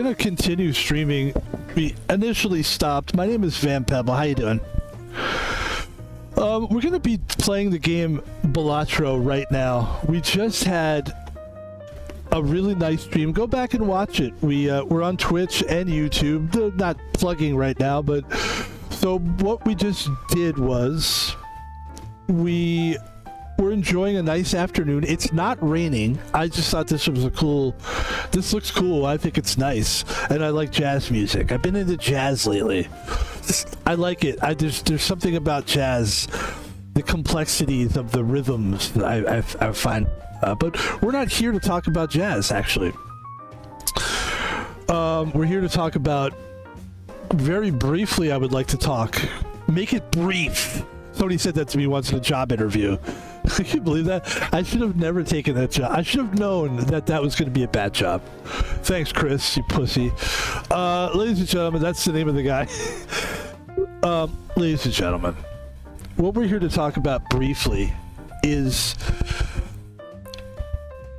gonna continue streaming. We initially stopped. My name is Van Pebble. How you doing? We're gonna be playing the game Balatro right now. We just had a really nice stream. Go back and watch it. We're on Twitch and YouTube. They're not plugging right now, but so what we just did was we were enjoying a nice afternoon. It's not raining. I just thought this was this looks cool. I think it's nice, and I like jazz music. I've been into jazz lately. I like it. There's something about jazz, the complexities of the rhythms that I find. But we're not here to talk about jazz, actually. We're here to talk about, very briefly, I would like to talk. Make it brief. Somebody said that to me once in a job interview. Can you believe that? I should have never taken that job. I should have known that was going to be a bad job. Thanks, Chris, you pussy. Ladies and gentlemen, that's the name of the guy. Ladies and gentlemen, what we're here to talk about briefly is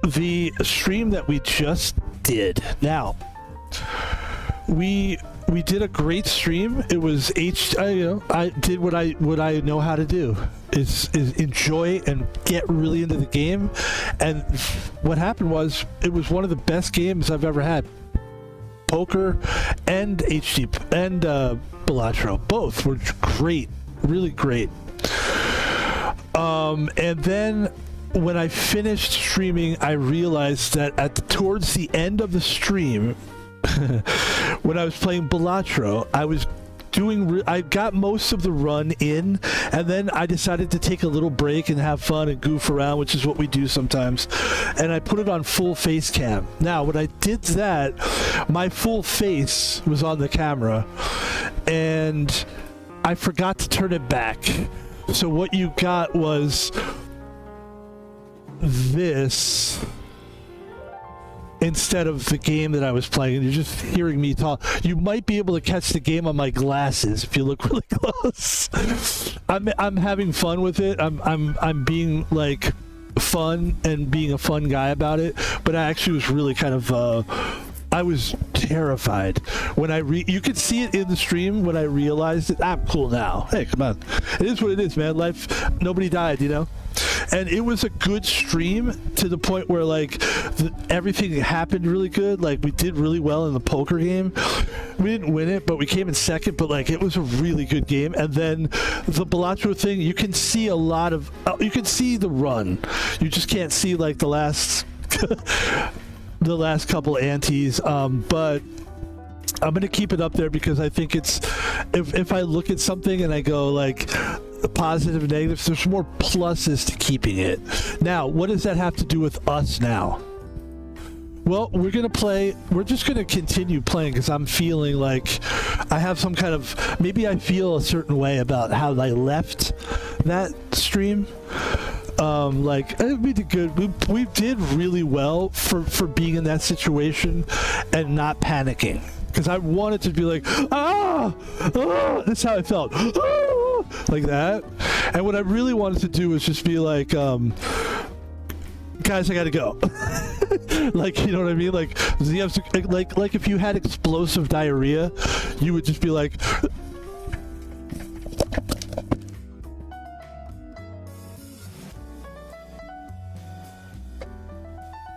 the stream that we just did. Now, we did a great stream. It was I did what I know how to do. Is enjoy and get really into the game. And what happened was, it was one of the best games I've ever had. Poker and HD and Balatro, both were great, really great. And then when I finished streaming, I realized that towards the end of the stream, when I was playing Balatro, I got most of the run in, and then I decided to take a little break and have fun and goof around, which is what we do sometimes. And I put it on full face cam. Now, when I did that, my full face was on the camera, and I forgot to turn it back. So what you got was this instead of the game that I was playing, and you're just hearing me talk. You might be able to catch the game on my glasses if you look really close. I'm having fun with it. I'm being like fun and being a fun guy about it, but I actually was really kind of I was terrified when you could see it in the stream when I realized it. I'm cool now. Hey, come on. It is what it is, man. Life, nobody died, you know? And it was a good stream to the point where, like, everything happened really good. Like, we did really well in the poker game. We didn't win it, but we came in second. But, like, it was a really good game. And then the Balatro thing, you can see a lot of... you can see the run. You just can't see, like, the last... the last couple antes. But I'm going to keep it up there because I think it's... If I look at something and I go, like... positive, negatives, there's more pluses to keeping it. Now, what does that have to do with us now? Well, we're just gonna continue playing because I'm feeling like I have some kind of, maybe I feel a certain way about how I left that stream. Like, we did good. We did really well for being in that situation and not panicking. Because I wanted to be like, that's how I felt. Like that. And what I really wanted to do was just be like, guys, I gotta go. Like, you know what I mean? Like, you have to, like if you had explosive diarrhea, you would just be like...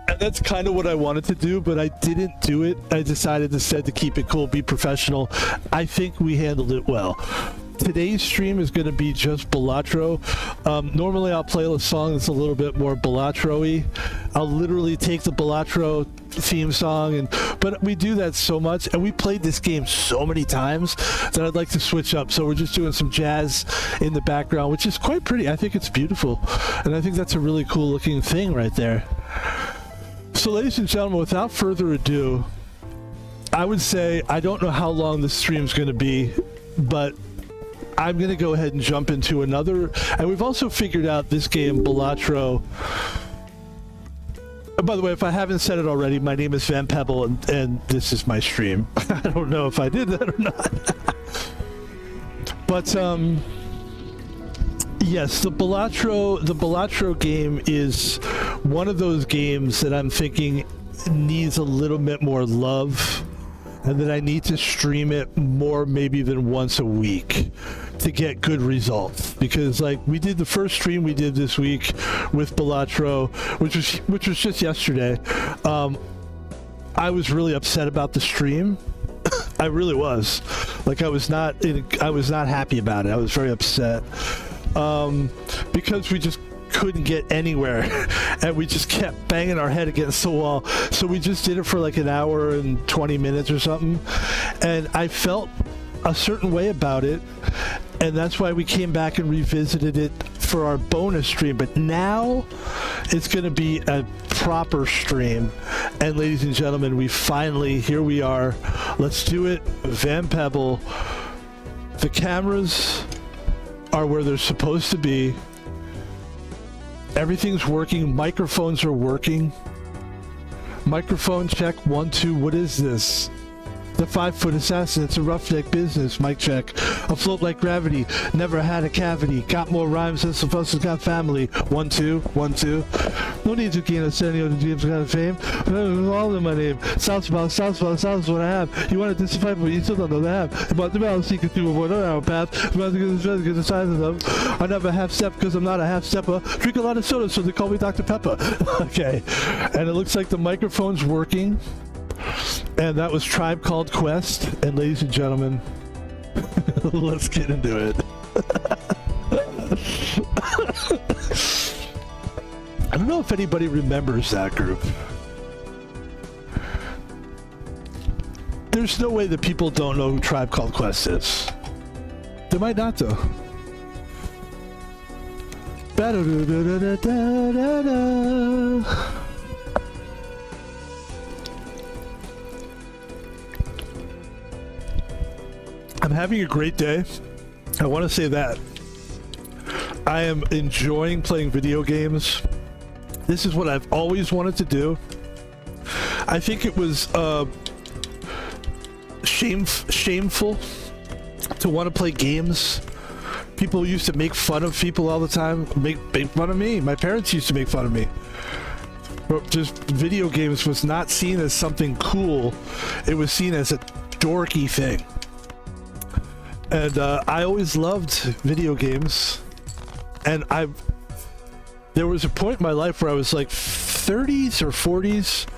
And that's kind of what I wanted to do, but I didn't do it. I decided instead to keep it cool, be professional. I think we handled it well. Today's stream is going to be just Balatro. Normally I'll play a song that's a little bit more Balatro-y. I'll literally take the Balatro theme song, but we do that so much, and we played this game so many times that I'd like to switch up. So we're just doing some jazz in the background, which is quite pretty. I think it's beautiful, and I think that's a really cool looking thing right there. So ladies and gentlemen, without further ado, I would say I don't know how long this stream's going to be, but I'm going to go ahead and jump into another. And we've also figured out this game, Balatro. By the way, if I haven't said it already, my name is Van Pebble, and this is my stream. I don't know if I did that or not. But, yes, the Balatro game is one of those games that I'm thinking needs a little bit more love and that I need to stream it more maybe than once a week to get good results. Because like we did the first stream we did this week with Balatro, which was just yesterday. I was really upset about the stream. I really was. Like I was not happy about it. I was very upset because we just couldn't get anywhere and we just kept banging our head against the wall. So we just did it for like an hour and 20 minutes or something, and I felt a certain way about it, and that's why we came back and revisited it for our bonus stream. But now it's going to be a proper stream, and ladies and gentlemen, here we are. Let's do it. Van Pebble. The cameras are where they're supposed to be. Everything's working. Microphones are working. Microphone check 1 2. What is this? The 5-foot assassin. It's a roughneck business. Mic check. Afloat like gravity. Never had a cavity. Got more rhymes than Sylvester's got family. 1 2 1 2. No need to gain a standing of the dreams kind of fame. All in my name. Southbound is what I have. You want to disify, but you still don't know the have. About the balance seeking through a one-hour path. About to get the size of them. I never half step because I'm not a half stepper. Drink a lot of soda, so they call me Dr. Pepper. Okay. And it looks like the microphone's working. And that was Tribe Called Quest. And ladies and gentlemen, let's get into it. I don't know if anybody remembers that group. There's no way that people don't know who Tribe Called Quest is. They might not, though. I'm having a great day. I want to say that. I am enjoying playing video games. This is what I've always wanted to do. I think it was shameful to want to play games. People used to make fun of people all the time. Make fun of me. My parents used to make fun of me. But just video games was not seen as something cool. It was seen as a dorky thing. And I always loved video games. And there was a point in my life where I was like 30s or 40s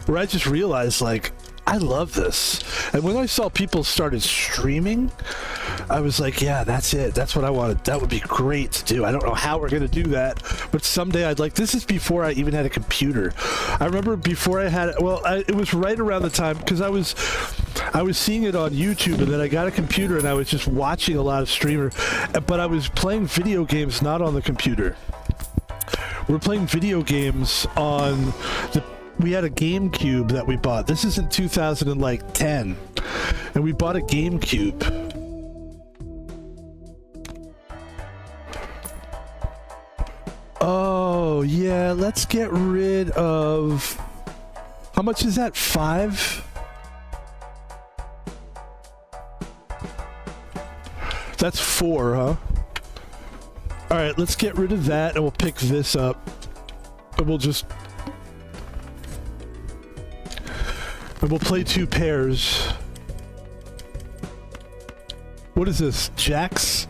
where I just realized, like, I love this. And when I saw people started streaming, I was like, yeah, that's it. That's what I wanted. That would be great to do. I don't know how we're going to do that, but someday I'd like, this is before I even had a computer. I remember before I had, it was right around the time, because I was seeing it on YouTube, and then I got a computer and I was just watching a lot of streamers, but I was playing video games not on the computer. We're playing video games on we had a GameCube that we bought. This is in 2010, and we bought a GameCube. Oh yeah, let's get rid of, how much is that? 5? That's 4, huh? All right, let's get rid of that, and we'll pick this up, and we'll play 2 pairs. What is this? Jacks?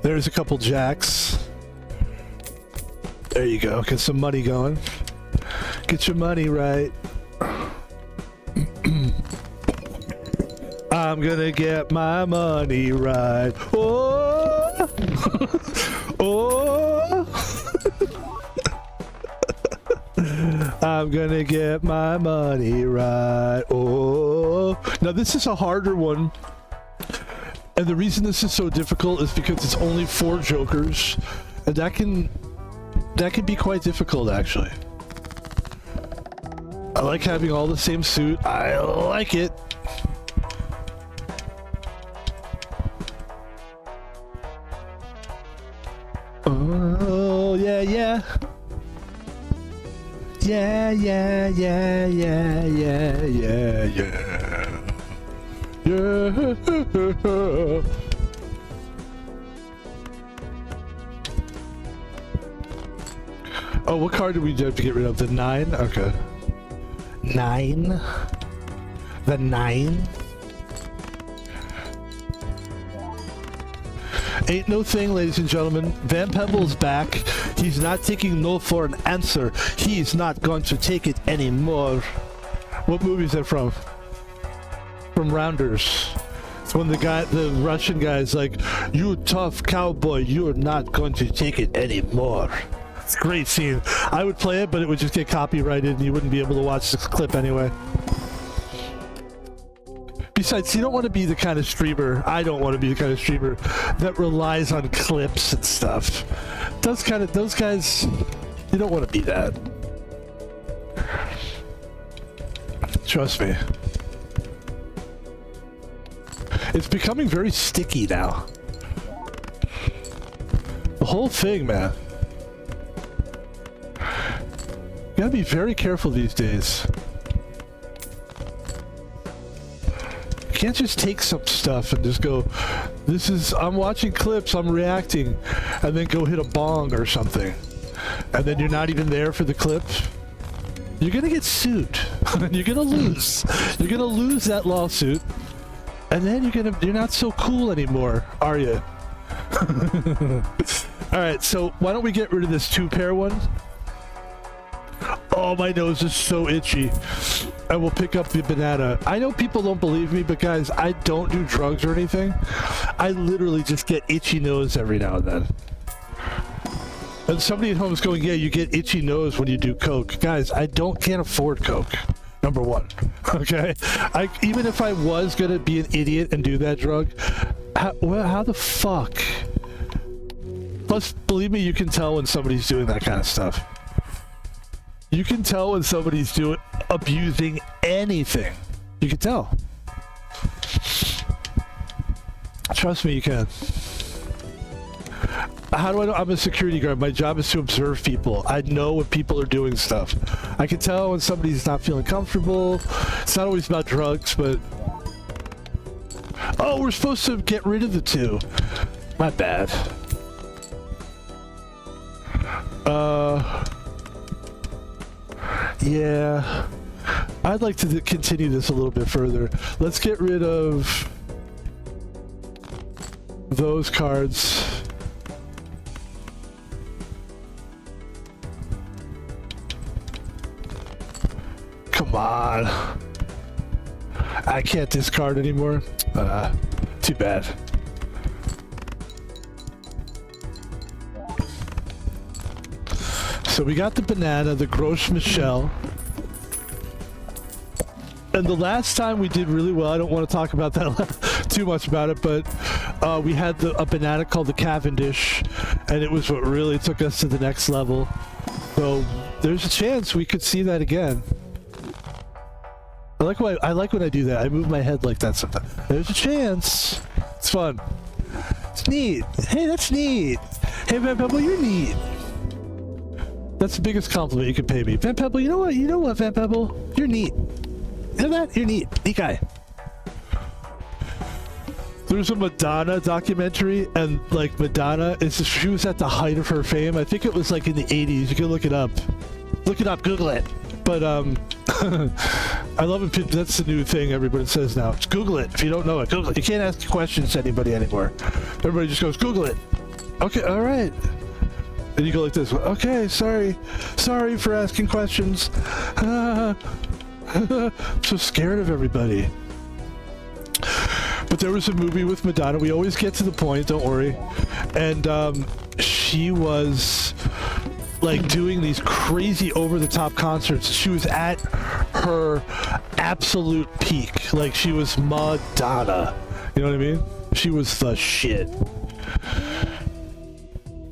There's a couple jacks. There you go. Get some money going. Get your money right. I'm gonna get my money right. Oh! Oh! I'm gonna get my money right. Oh! Now this is a harder one. And the reason this is so difficult is because it's only 4 jokers. And that can be quite difficult, actually. I like having all the same suit. I like it. Oh, yeah, yeah. Yeah, yeah, yeah, yeah, yeah, yeah, yeah. Yeah. Oh, what card did we have to get rid of? The 9? Okay. 9? The 9? Ain't no thing, ladies and gentlemen. Van Pebble's back. He's not taking no for an answer. He's not going to take it anymore. What movie is that from? From Rounders. It's when the Russian guy's like, "You tough cowboy, you're not going to take it anymore." It's a great scene. I would play it, but it would just get copyrighted and you wouldn't be able to watch this clip anyway. Besides, you don't want to be the kind of streamer, I don't want to be the kind of streamer that relies on clips and stuff. Those guys, you don't want to be that. Trust me. It's becoming very sticky now. The whole thing, man. You gotta be very careful these days. You can't just take some stuff and just go, I'm watching clips, I'm reacting, and then go hit a bong or something. And then you're not even there for the clip. You're gonna get sued. You're gonna lose. You're gonna lose that lawsuit. And then you're not so cool anymore, are you? Alright, so why don't we get rid of this 2-pair one? Oh, my nose is so itchy. I will pick up the banana. I know people don't believe me, but guys, I don't do drugs or anything. I literally just get itchy nose every now and then. And somebody at home is going, yeah, you get itchy nose when you do coke. Guys, I can't afford coke. Number one. Okay? Even if I was gonna be an idiot and do that drug, how the fuck? Plus, believe me, you can tell when somebody's doing that kind of stuff. You can tell when somebody's abusing anything. You can tell. Trust me, you can. How do I know? I'm a security guard. My job is to observe people. I know when people are doing stuff. I can tell when somebody's not feeling comfortable. It's not always about drugs, but... Oh, we're supposed to get rid of the 2. My bad. Yeah. I'd like to continue this a little bit further. Let's get rid of those cards. Come on. I can't discard anymore. Too bad. So we got the banana, the Gros Michel. And the last time we did really well, I don't want to talk about that too much about it, but we had a banana called the Cavendish, and it was what really took us to the next level. So there's a chance we could see that again. I like when I do that. I move my head like that sometimes. There's a chance. It's fun. It's neat. Hey, that's neat. Hey, Van Pebble, you're neat. That's the biggest compliment you can pay me. Van Pebble, you know what? You know what, Van Pebble? You're neat. You know that? You're neat. Neat guy. There's a Madonna documentary, and like Madonna, she was at the height of her fame. I think it was like in the 80s. You can look it up. Look it up. Google it. But I love it. That's the new thing everybody says now. Just Google it. If you don't know it, Google it. You can't ask questions to anybody anymore. Everybody just goes, Google it. Okay, all right. And you go like this. Okay, sorry for asking questions. I'm so scared of everybody. But there was a movie with Madonna. We always get to the point, don't worry. And she was like doing these crazy over-the-top concerts. She was at her absolute peak. Like, she was Madonna. You know what I mean? She was the shit.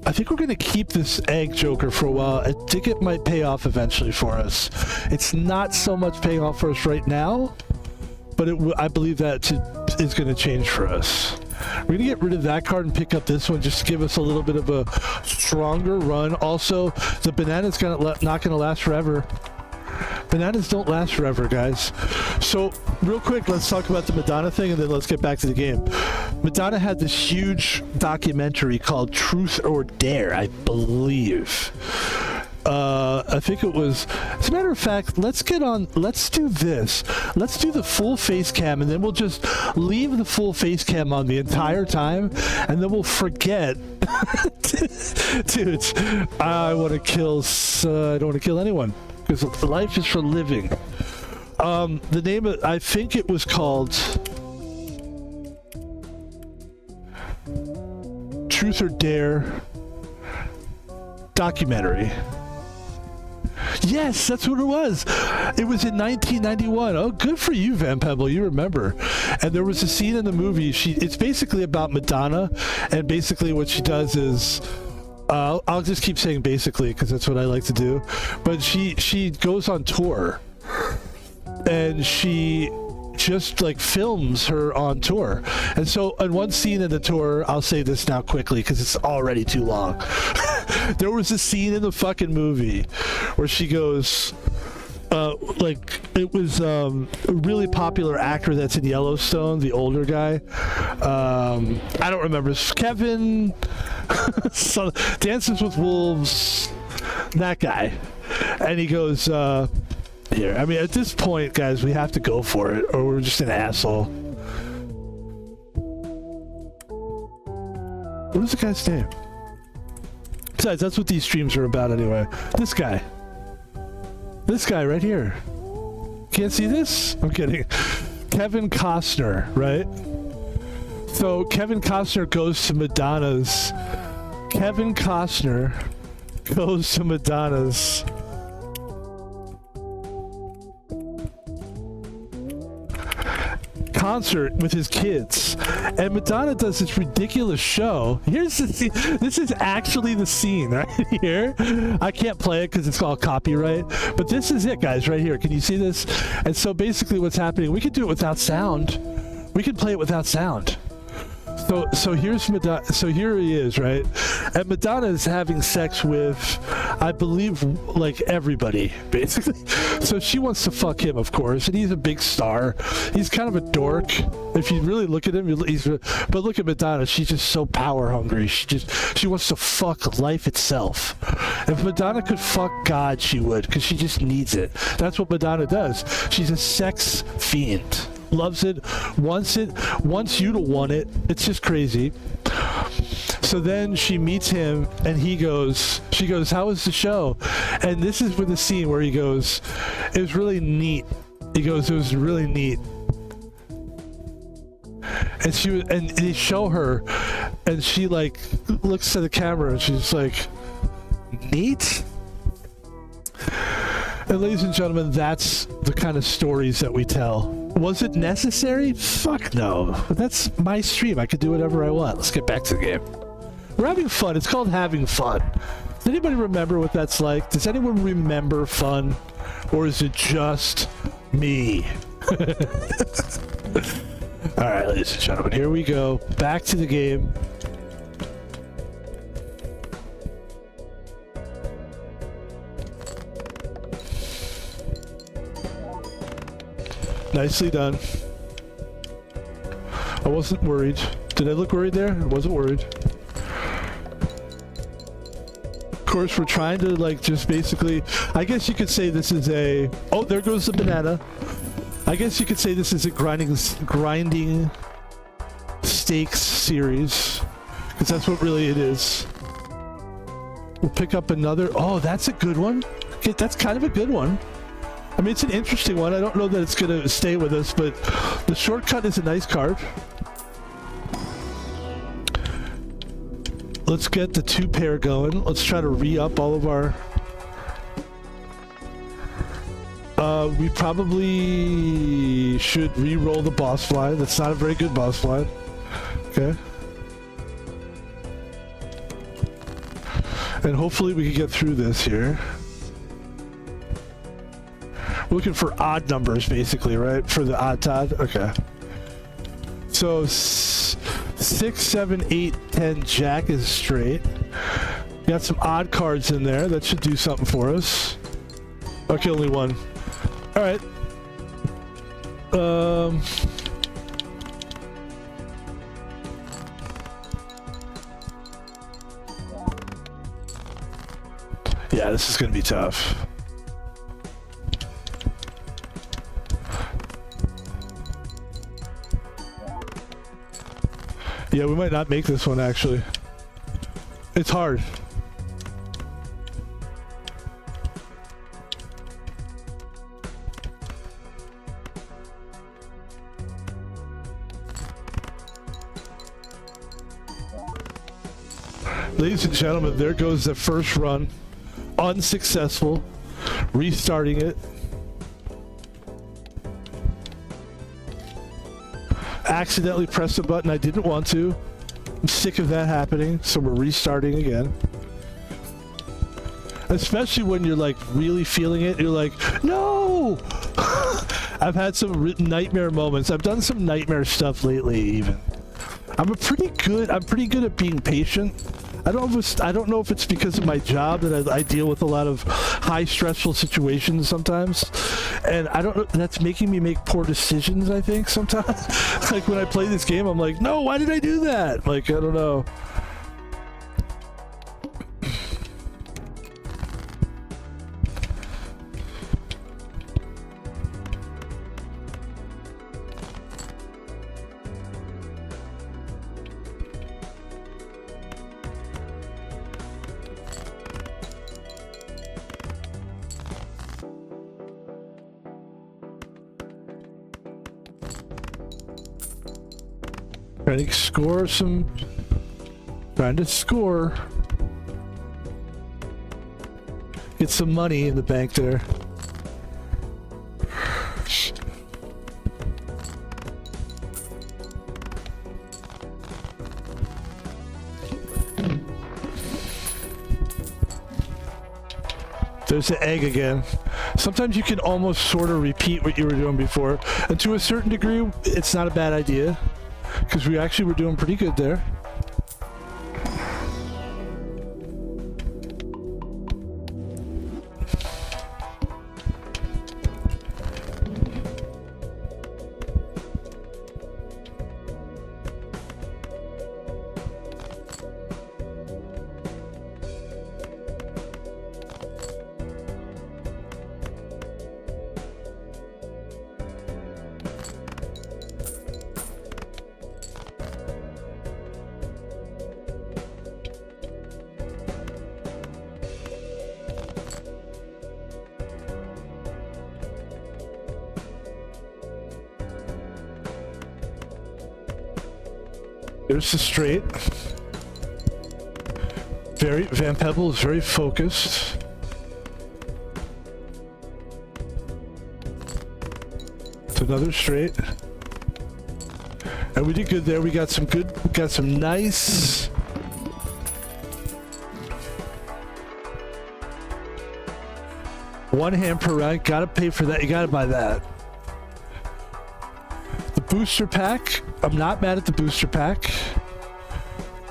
I think we're going to keep this egg joker for a while. I think it might pay off eventually for us. It's not so much paying off for us right now, but I believe that is going to change for us. We're going to get rid of that card and pick up this one just to give us a little bit of a stronger run. Also, the banana's not going to last forever. Bananas don't last forever, guys. So, real quick, let's talk about the Madonna thing, and then let's get back to the game. Madonna had this huge documentary called Truth or Dare, I believe. I think it was, as a matter of fact, let's do this. Let's do the full face cam, and then we'll just leave the full face cam on the entire time, and then we'll forget. Dudes, I don't want to kill anyone, because life is for living. The name of, I think it was called Truth or Dare documentary. Yes, that's what it was. It was in 1991. Oh, good for you, Van Pebble. You remember. And there was a scene in the movie. It's basically about Madonna, and basically what she does is, I'll just keep saying basically because that's what I like to do. But she goes on tour, and she just like films her on tour. And so in one scene in the tour, I'll say this now quickly because it's already too long. There was a scene in the fucking movie where she goes, like, it was a really popular actor that's in Yellowstone, the older guy. I don't remember. Kevin, Dances with Wolves, that guy. And he goes, here. I mean, at this point, guys, we have to go for it, or we're just an asshole. What is the guy's name? Besides, that's what these streams are about anyway. This guy right here. Can't see this? I'm kidding. Kevin Costner, right? So Kevin Costner goes to Madonna's. Concert with his kids, and Madonna does this ridiculous show. Here's the scene. This is actually the scene right here. I can't play it because it's all copyright, but this is it, guys, right here. Can you see this? And so basically what's happening, we could do it without sound. We could play it without sound. So here's Madonna. So here he is, right? And Madonna is having sex with, I believe, like everybody, basically. So she wants to fuck him, of course, and he's a big star. He's kind of a dork. If you really look at him, but look at Madonna. She's just so power hungry. She wants to fuck life itself. If Madonna could fuck God, she would, because she just needs it. That's what Madonna does. She's a sex fiend. Loves it, wants you to want it. It's just crazy. So then she meets him, and she goes, how was the show? And this is with the scene where he goes, it was really neat. He goes, it was really neat. And they show her, and she like looks to the camera, and she's like, neat? And ladies and gentlemen, that's the kind of stories that we tell. Was it necessary? Fuck no. That's my stream. I could do whatever I want. Let's get back to the game. We're having fun. It's called having fun. Does anybody remember what that's like? Does anyone remember fun? Or is it just me? Alright, ladies and gentlemen, here we go. Back to the game. Nicely done. I wasn't worried. Did I look worried there? I wasn't worried. Of course, we're trying to, like, just basically... I guess you could say this is a... Oh, there goes the banana. I guess you could say this is a grinding stakes series. Because that's what really it is. We'll pick up another... Oh, that's a good one. Okay, that's kind of a good one. I mean, it's an interesting one. I don't know that it's going to stay with us, but the shortcut is a nice card. Let's get the 2-pair going. Let's try to re-up all of our... we probably should re-roll the boss line. That's not a very good boss line. Okay. And hopefully we can get through this here. Looking for odd numbers, basically, right? For the odd Todd? Okay. So 6, 7, 8, 10 Jack is straight. Got some odd cards in there. That should do something for us. Okay, only one. Alright. Yeah, this is going to be tough. Yeah, we might not make this one, actually. It's hard. Ladies and gentlemen, there goes the first run. Unsuccessful. Restarting it. Accidentally pressed a button I didn't want to. I'm sick of that happening, so we're restarting again. Especially when you're like really feeling it, you're like, no! I've had some nightmare moments. I've done some nightmare stuff lately even. I'm pretty good at being patient. I don't know if it's because of my job that I deal with a lot of high stressful situations sometimes, and I don't know, that's making me make poor decisions, I think, sometimes. Like when I play this game, I'm like, no, why did I do that? Like, I don't know. Trying to score. Get some money in the bank there. There's the egg again. Sometimes you can almost sort of repeat what you were doing before, and to a certain degree, it's not a bad idea. Because we actually were doing pretty good there. There's the straight. Van Pebble is very focused. It's another straight. And we did good there. We got some nice. One hand per round. Gotta pay for that. You gotta buy that. The booster pack. I'm not mad at the booster pack.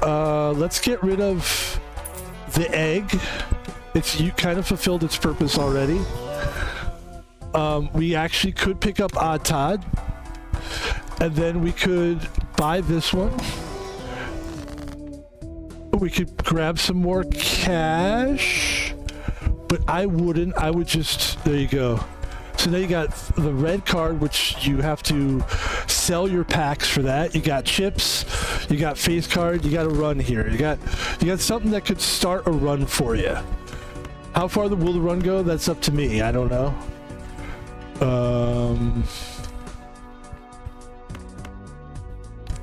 Let's get rid of the egg. You kind of fulfilled its purpose already. We actually could pick up Odd Todd, and then we could buy this one. We could grab some more cash, but I wouldn't. I would just, there you go. So now you got the red card, which you have to sell your packs for that. You got chips, you got face card, you got a run here. You got something that could start a run for you. How far will the run go? That's up to me. I don't know.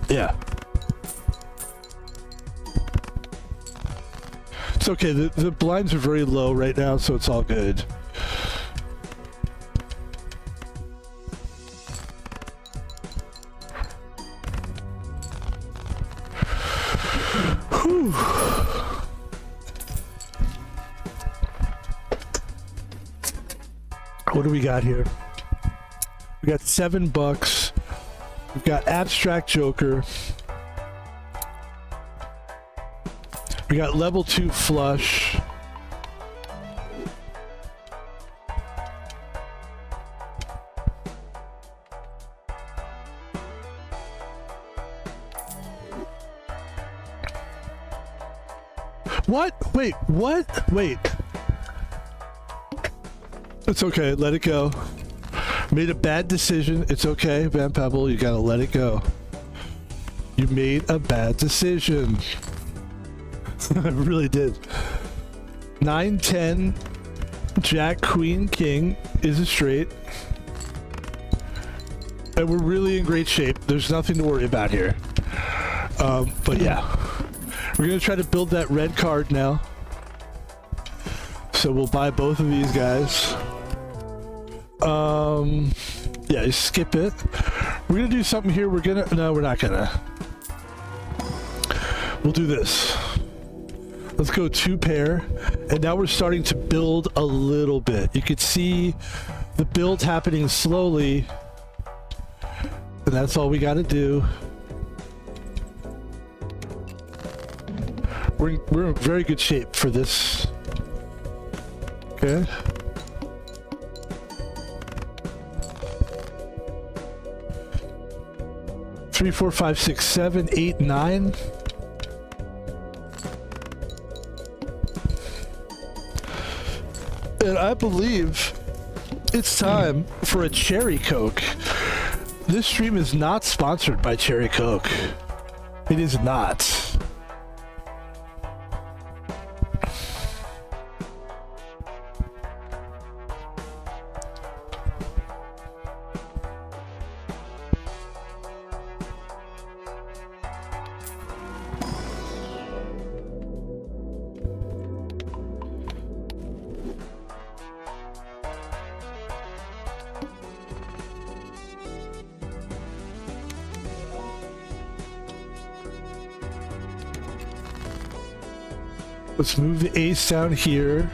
Yeah. It's okay. The blinds are very low right now, so it's all good. Whew. What do we got here? We got $7. We've got Abstract Joker. We got level 2 flush. What? Wait, what? Wait. It's okay. Let it go. Made a bad decision. It's okay, Van Pebble. You gotta let it go. You made a bad decision. I really did. 9, 10, Jack, Queen, King is a straight. And we're really in great shape. There's nothing to worry about here. But yeah. We're going to try to build that red card now. So we'll buy both of these guys. Yeah, you skip it. We're going to do something here. No, we're not going to. We'll do this. Let's go 2 pair. And now we're starting to build a little bit. You could see the build happening slowly. And that's all we got to do. We're in very good shape for this. Okay. Three, 4, 5, 6, 7, 8, 9. And I believe it's time for a Cherry Coke. This stream is not sponsored by Cherry Coke. It is not. Let's move the ace down here.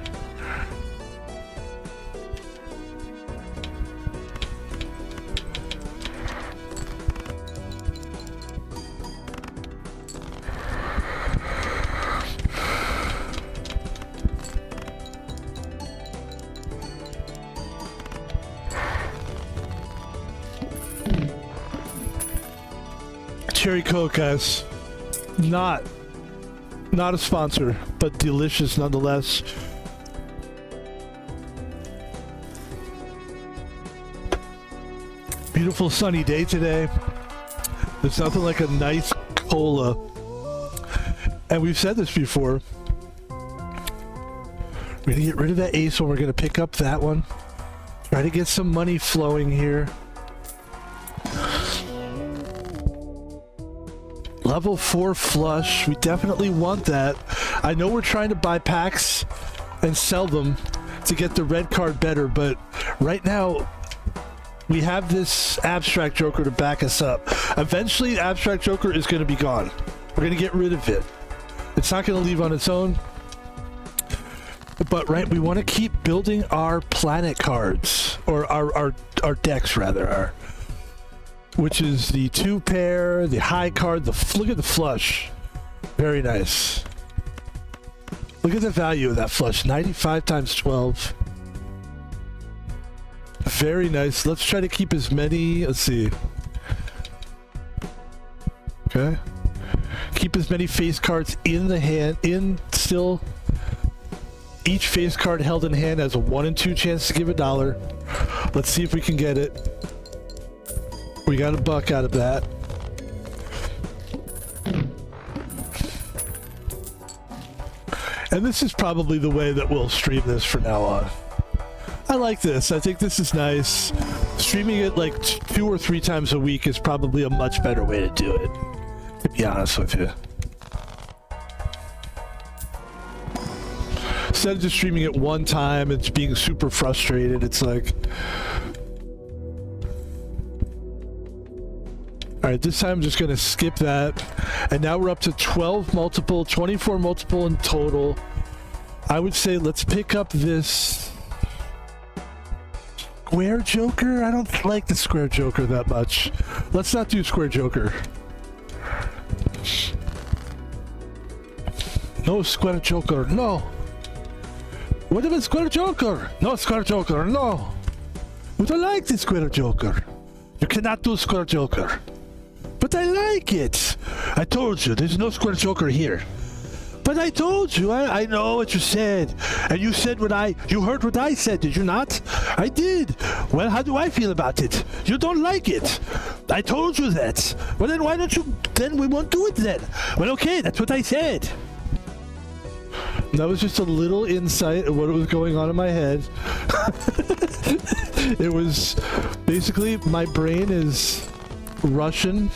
Cherry Coke, guys. Not a sponsor, but delicious nonetheless. Beautiful sunny day today. There's nothing like a nice cola. And we've said this before. We're gonna get rid of that ace one. We're gonna pick up that one. Try to get some money flowing here. Level 4 flush. We definitely want that. I know we're trying to buy packs and sell them to get the red card better, but right now we have this abstract joker to back us up. Eventually, abstract joker is going to be gone. We're going to get rid of it. It's not going to leave on its own. But right, we want to keep building our planet cards, or our decks rather, which is the 2 pair, the high card, look at the flush. Very nice. Look at the value of that flush, 95 times 12. Very nice. Let's try to keep as many, let's see. Okay. Keep as many face cards in the hand, still. Each face card held in hand has a 1 in 2 chance to give $1. Let's see if we can get it. We got $1 out of that. And this is probably the way that we'll stream this from now on. I like this. I think this is nice. Streaming it like 2 or 3 times a week is probably a much better way to do it, to be honest with you. Instead of just streaming it one time and being super frustrated, it's like... Alright, this time I'm just going to skip that. And now we're up to 12 multiple, 24 multiple in total. I would say let's pick up this square joker. I don't like the square joker that much. Let's not do square joker. No square joker, no. What about square joker? No square joker, no. We don't like the square joker. You cannot do square joker. But I like it. I told you, there's no square joker here. But I told you, I know what you said. And you said you heard what I said, did you not? I did. Well, how do I feel about it? You don't like it. I told you that. Well, then why don't you, then we won't do it then. Well, okay, that's what I said. That was just a little insight of what was going on in my head. It was basically my brain is Russian,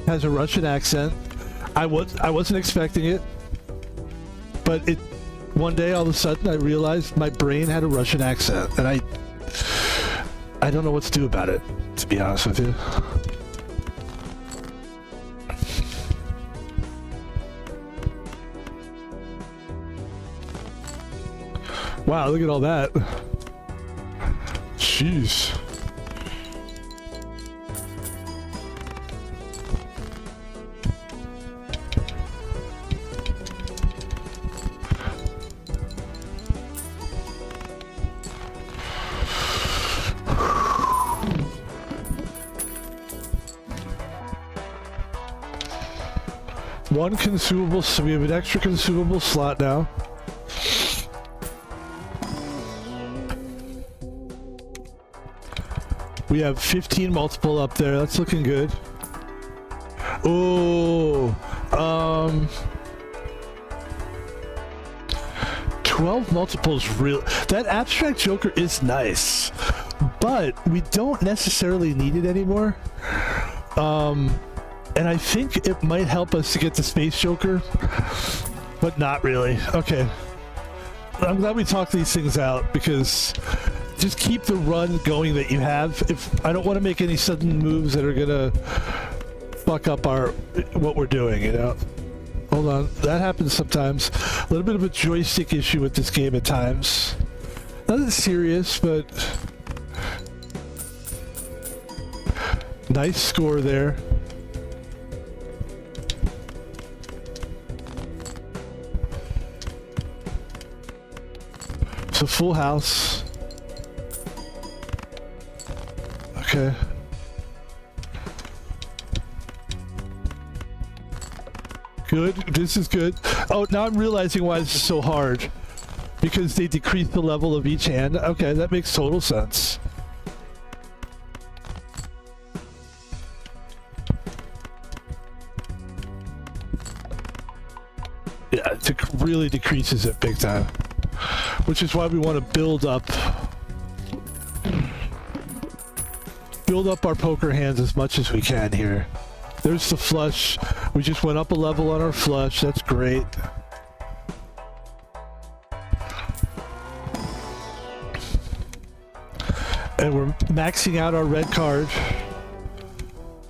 has a Russian accent. I wasn't expecting it, but one day all of a sudden I realized my brain had a Russian accent, and I don't know what to do about it, to be honest with you. Wow, look at all that. Jeez. One consumable, so we have an extra consumable slot now. We have 15 multiple up there. That's looking good. Oh, 12 multiples. Real. That abstract joker is nice, but we don't necessarily need it anymore. And I think it might help us to get the space joker, but not really. Okay. I'm glad we talked these things out, because just keep the run going that you have. If I don't want to make any sudden moves that are gonna fuck up what we're doing, you know. Hold on, that happens sometimes. A little bit of a joystick issue with this game at times. Nothing serious, but nice score there. It's a full house. Okay. Good. This is good. Oh, now I'm realizing why this is so hard. Because they decrease the level of each hand. Okay, that makes total sense. Yeah, it really decreases it big time. Which is why we want to build up our poker hands as much as we can here. There's the flush. We just went up a level on our flush. That's great. And we're maxing out our red card.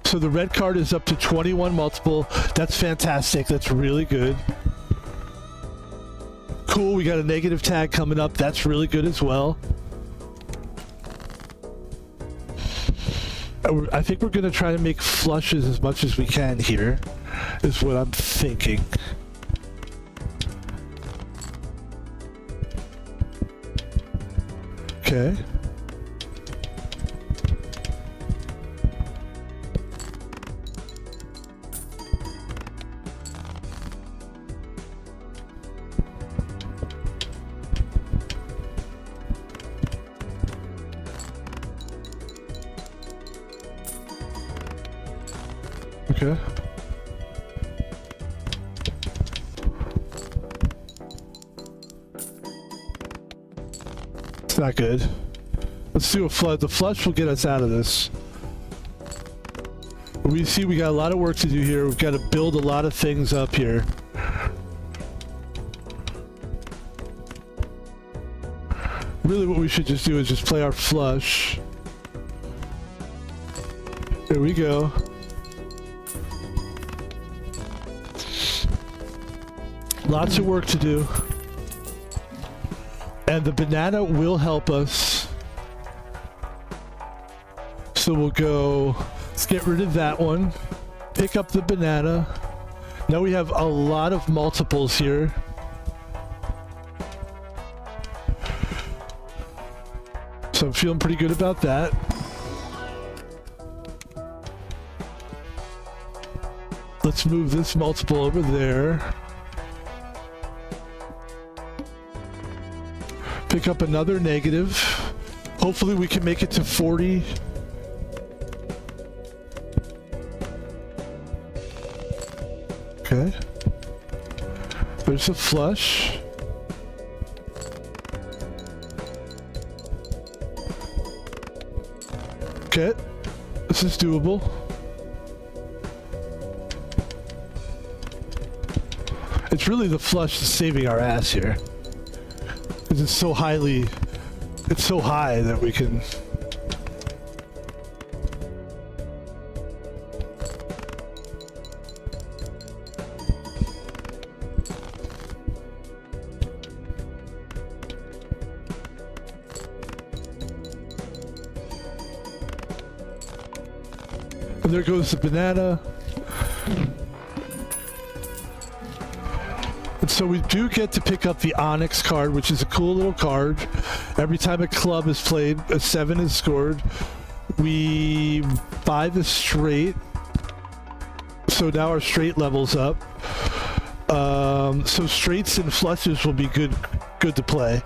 So the red card is up to 21 multiple. That's fantastic. That's really good. Cool, we got a negative tag coming up. That's really good as well. I think we're going to try to make flushes as much as we can here, is what I'm thinking. Okay. Okay. It's not good. Let's do a flood. The flush will get us out of this. We see we got a lot of work to do here. We've got to build a lot of things up here. Really what we should just do is just play our flush. There we go. Lots of work to do. And the banana will help us. So we'll go, let's get rid of that one. Pick up the banana. Now we have a lot of multiples here. So I'm feeling pretty good about that. Let's move this multiple over there. Pick up another negative. Hopefully we can make it to 40. Okay. There's a flush. Okay. This is doable. It's really the flush that's saving our ass here. Because it's so high that we can... And there goes the banana. And so we do get to pick up the Onyx card, which is a cool little card. Every time a club is played, a 7 is scored. We buy the straight. So now our straight levels up. So straights and flushes will be good to play.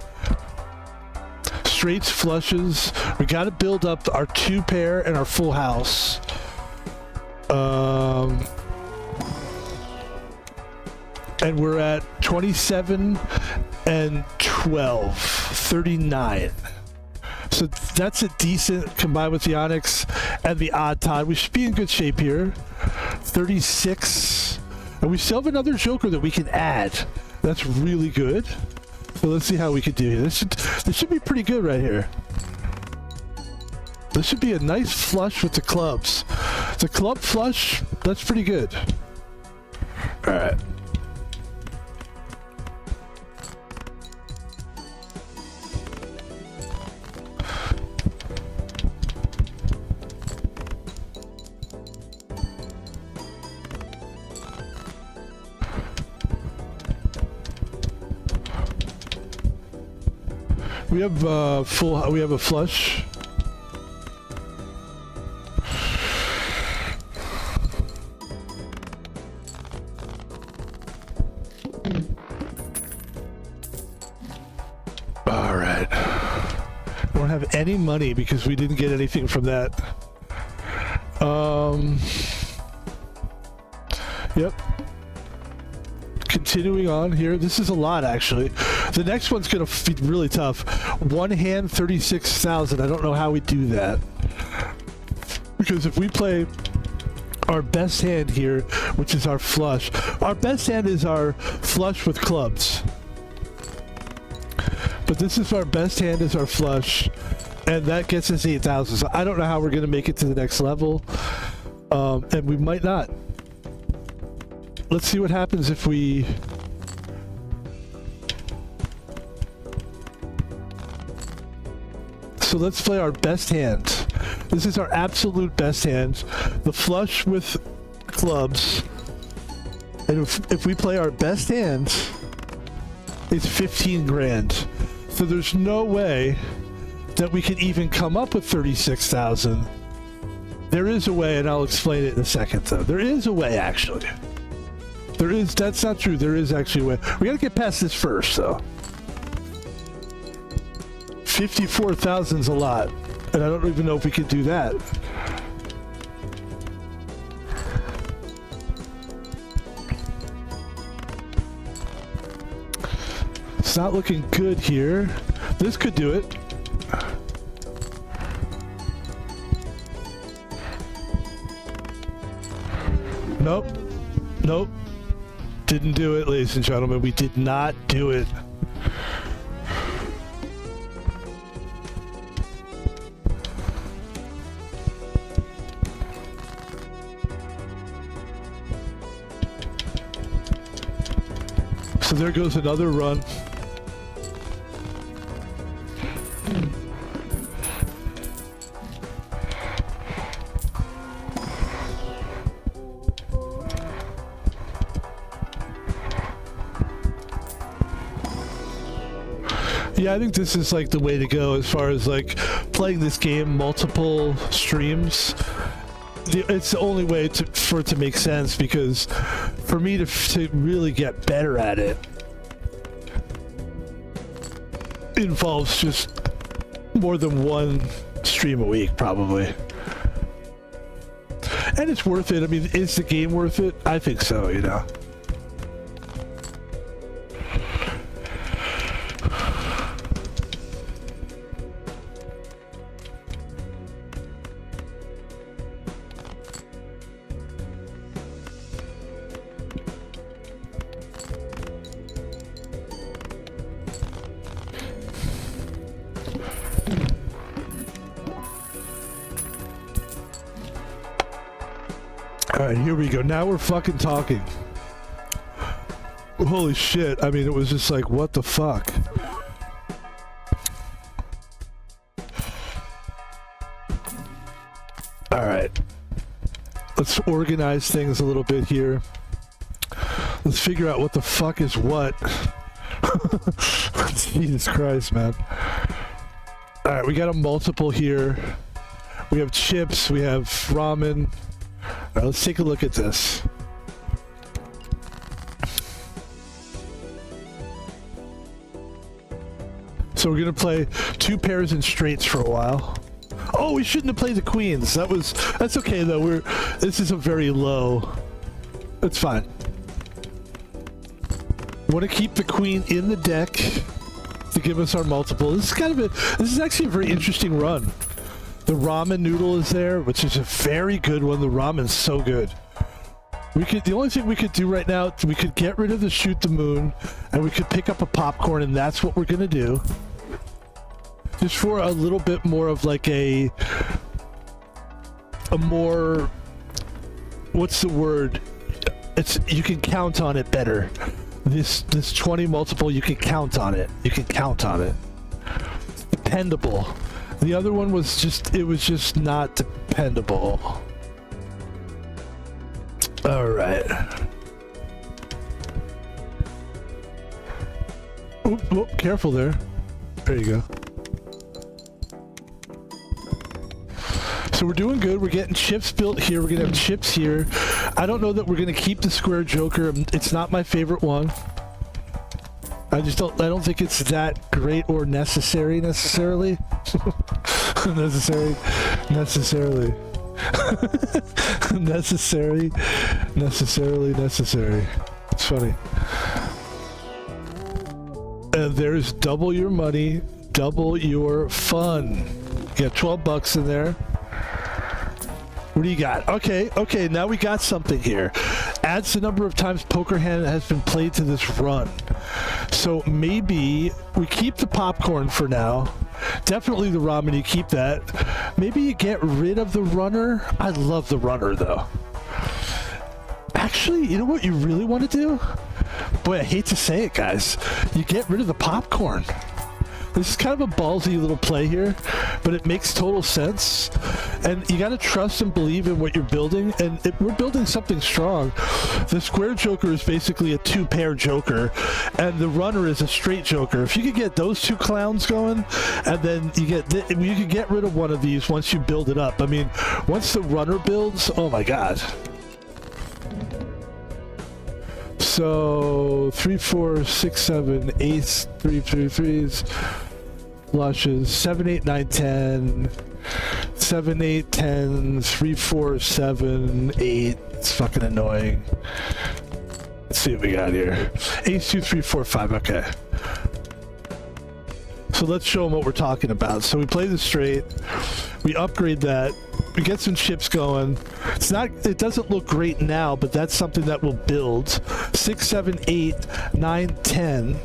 Straights, flushes. We got to build up our 2 pair and our full house. And we're at 27 and 12, 39. So that's a decent, combined with the Onyx and the Odd Tide. We should be in good shape here. 36. And we still have another Joker that we can add. That's really good. So let's see how we can do here. This should be pretty good right here. This should be a nice flush with the clubs. The club flush, that's pretty good. All right. We have we have a flush. All right. We don't have any money because we didn't get anything from that. Yep. Continuing on here. This is a lot, actually. The next one's going to be really tough. One hand, 36,000. I don't know how we do that. Because if we play our best hand here, which is our flush. Our best hand is our flush with clubs. But this is our best hand is our flush. And that gets us 8,000. So I don't know how we're going to make it to the next level. And we might not. Let's see what happens if we... So let's play our best hand. This is our absolute best hand. The flush with clubs. And if we play our best hand, it's 15 grand. So there's no way that we can even come up with 36,000. There is a way, and I'll explain it in a second, though. There is a way, actually. There is, that's not true. There is actually a way. We gotta get past this first, though. 54,000 is a lot, and I don't even know if we could do that. It's not looking good here. This could do it. Nope. Nope. Didn't do it, ladies and gentlemen. We did not do it. So there goes another run. Yeah, I think this is like the way to go as far as like playing this game multiple streams. It's the only way for it to make sense, because for me to really get better at it, involves just more than one stream a week, probably. And it's worth it. I mean, is the game worth it? I think so, you know. Alright, here we go. Now we're fucking talking. Holy shit. I mean, it was just like, what the fuck? Alright. Let's organize things a little bit here. Let's figure out what the fuck is what. Jesus Christ, man. Alright, we got a multiple here. We have chips, we have ramen. All right, let's take a look at this. So we're gonna play 2 pairs and straights for a while. Oh, we shouldn't have played the queens. That's okay though. This is a very low. It's fine. Want to keep the queen in the deck to give us our multiple. This is actually a very interesting run. The ramen noodle is there, which is a very good one. The ramen's so good. The only thing we could do right now, we could get rid of the shoot the moon, and we could pick up a popcorn, and that's what we're gonna do. Just for a little bit more of like a more, what's the word? You can count on it better. This 20 multiple, you can count on it. You can count on it. It's dependable. The other one was just not dependable. All right. Oop, careful there. There you go. So we're doing good. We're getting chips built here. We're gonna have chips here. I don't know that we're gonna keep the square joker. It's not my favorite one. I don't think it's that great or necessarily. necessarily. necessary. It's funny. And there's double your money, double your fun. You got 12 bucks in there. What do you got? Okay, now we got something here. Adds the number of times poker hand has been played to this run. So maybe we keep the popcorn for now. Definitely the ramen, you keep that. Maybe you get rid of the runner. I love the runner though. Actually, you know what you really want to do? Boy, I hate to say it, guys. You get rid of the popcorn. This is kind of a ballsy little play here, but it makes total sense. And you got to trust and believe in what you're building, and we're building something strong. The square joker is basically a 2-pair joker, and the runner is a straight joker. If you could get those 2 clowns going, and then you can get rid of one of these once you build it up. I mean, once the runner builds, oh my god. So 3, 4, 6, 7, ace, 3, 3, 3s, flushes, 7, 8, 9, 10, 7, 8, 10, 3, 4, 7, 8. It's fucking annoying. Let's see what we got here. Ace, 2, 3, 4, 5. Okay. So let's show them what we're talking about. So we play the straight. We upgrade that. We get some chips going. It doesn't look great now, but that's something that will build. 6, 7, 8, 9, 10.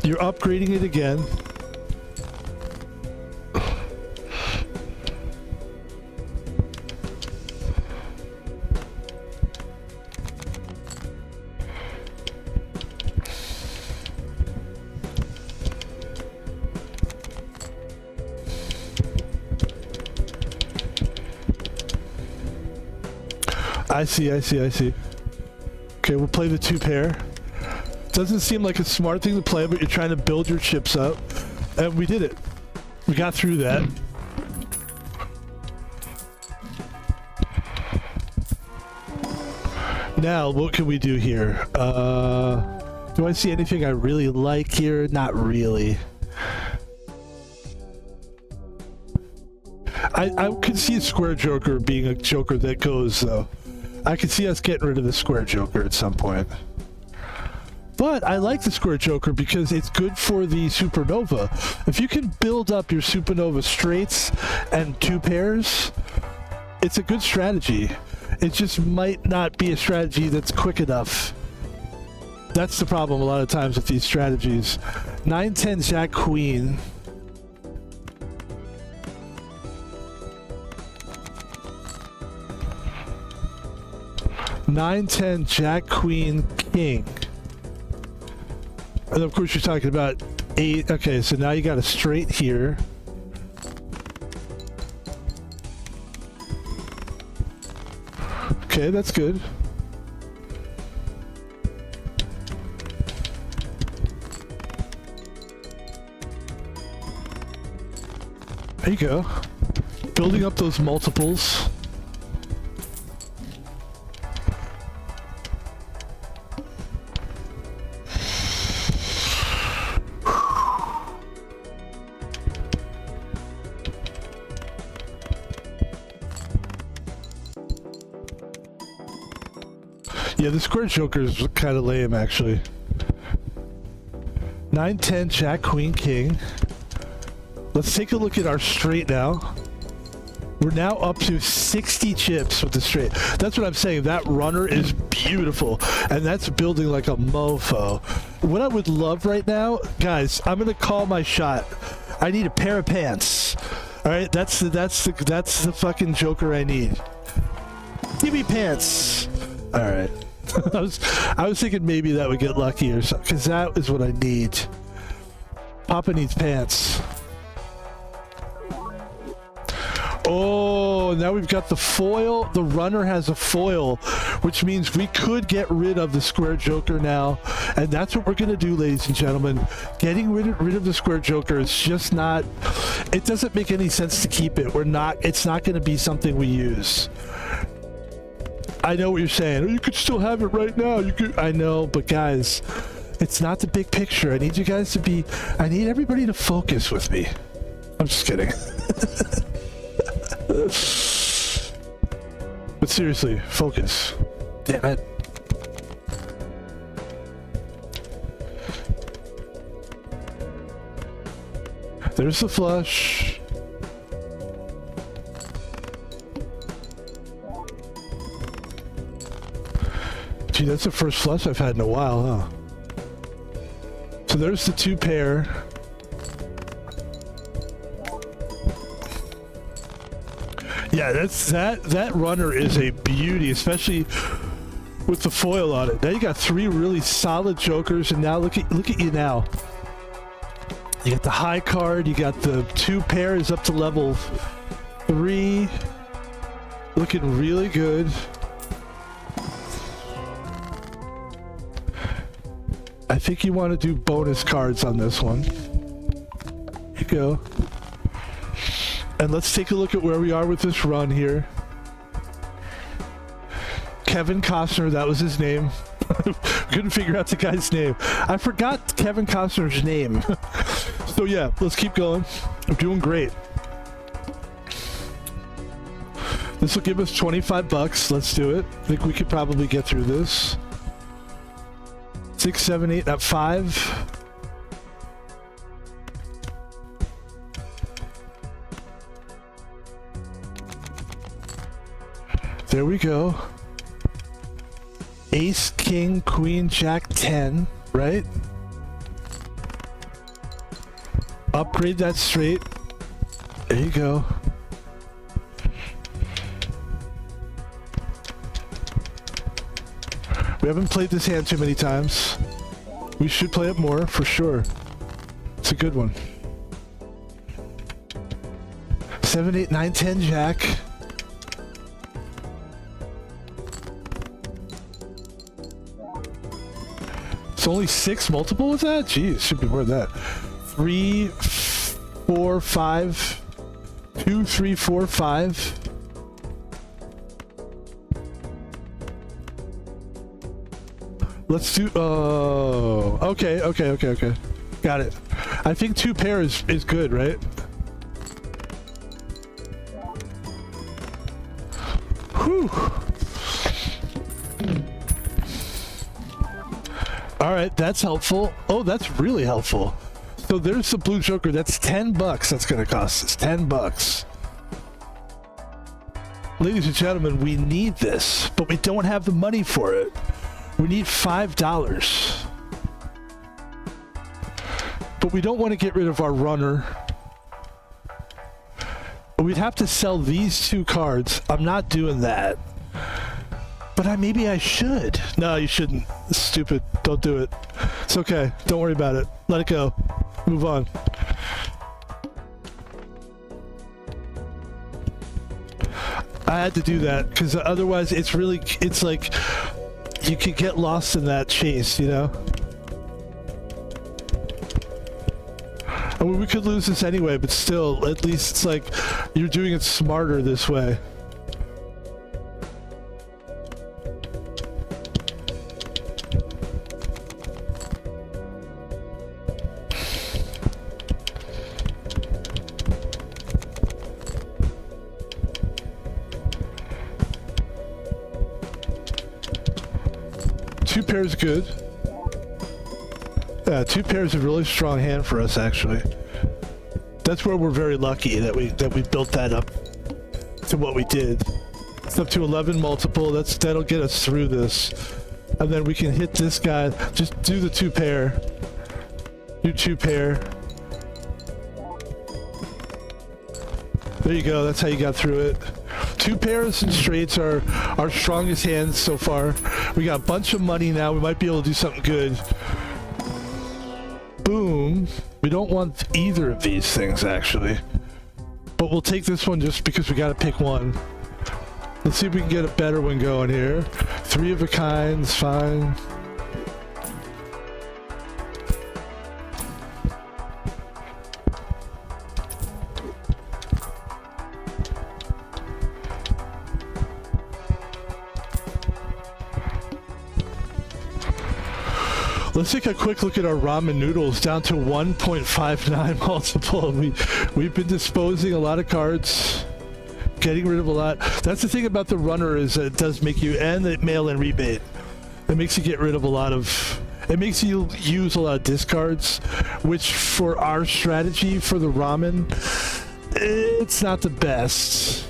You're upgrading it again. I see. Okay, we'll play the 2-pair. Doesn't seem like a smart thing to play, but you're trying to build your chips up. And we did it. We got through that. Now, what can we do here? Do I see anything I really like here? Not really. I could see a square joker being a joker that goes, though. I could see us getting rid of the square joker at some point. But I like the square joker because it's good for the supernova. If you can build up your supernova straights and 2 pairs, it's a good strategy. It just might not be a strategy that's quick enough. That's the problem a lot of times with these strategies. 9-10 Jack Queen. Nine, 10, Jack, Queen, King. And of course you're talking about 8. Okay, so now you got a straight here. Okay, that's good. There you go. Building up those multiples. Yeah, the square joker is kind of lame, actually. 9-10, Jack, Queen, King. Let's take a look at our straight now. We're now up to 60 chips with the straight. That's what I'm saying. That runner is beautiful, and that's building like a mofo. What I would love right now, guys, I'm gonna call my shot. I need a pair of pants. All right, that's the fucking joker I need. Give me pants. All right. I was thinking maybe that would get lucky or something, because that is what I need. Papa needs pants. Oh, now we've got the foil. The runner has a foil, which means we could get rid of the square joker now. And that's what we're going to do, ladies and gentlemen. Getting rid of the square joker is just not... It doesn't make any sense to keep it. It's not going to be something we use. I know what you're saying. You could still have it right now. I know, but guys, it's not the big picture. I need you guys to be... I need everybody to focus with me. I'm just kidding. But seriously, focus. Damn it. There's the flush. Gee, that's the first flush I've had in a while, huh? So there's the 2 pair. Yeah, that runner is a beauty, especially with the foil on it. Now you got 3 really solid jokers, and now look at you now. You got the high card, you got the 2 pairs up to level 3. Looking really good. I think you want to do bonus cards on this one. Here you go. And let's take a look at where we are with this run here. Kevin Costner, that was his name. Couldn't figure out the guy's name. I forgot Kevin Costner's name. So yeah, let's keep going. I'm doing great. This will give us 25 bucks. Let's do it. I think we could probably get through this. 6, 7, 8, not 5. There we go. Ace, King, Queen, Jack, 10, right? Upgrade that straight. There you go. We haven't played this hand too many times. We should play it more, for sure. It's a good one. 7, 8, 9, 10, Jack. It's only 6 multiple with that? Jeez, should be more than that. 3, 4, 5. 2, 3, 4, 5. Let's do. Oh, okay. Got it. I think 2 pair is good, right? Whew. All right, that's helpful. Oh, that's really helpful. So there's the blue joker. That's $10. That's gonna cost us $10. Ladies and gentlemen, we need this, but we don't have the money for it. We need $5. But we don't want to get rid of our runner. We'd have to sell these 2 cards. I'm not doing that. But maybe I should. No, you shouldn't. It's stupid. Don't do it. It's okay. Don't worry about it. Let it go. Move on. I had to do that because otherwise it's like you could get lost in that chase, you know? I mean, we could lose this anyway, but still, at least it's like you're doing it smarter this way. Two pairs good. Yeah, 2 pairs is a really strong hand for us, actually. That's where we're very lucky that we built that up to what we did. It's up to 11 multiple. That'll get us through this, and then we can hit this guy. Just do the 2 pair. Do 2 pair. There you go. That's how you got through it. 2 pairs and straights are our strongest hands so far. We got a bunch of money now. We might be able to do something good. Boom. We don't want either of these things, actually. But we'll take this one just because we got to pick one. Let's see if we can get a better one going here. 3 of a kind is fine. Let's take a quick look at our ramen noodles, down to 1.59 multiple. We've been disposing a lot of cards, getting rid of a lot. That's the thing about the runner, is that it does make you, and the mail-in rebate, it makes you get rid of a lot of, it makes you use a lot of discards, which for our strategy for the ramen, it's not the best.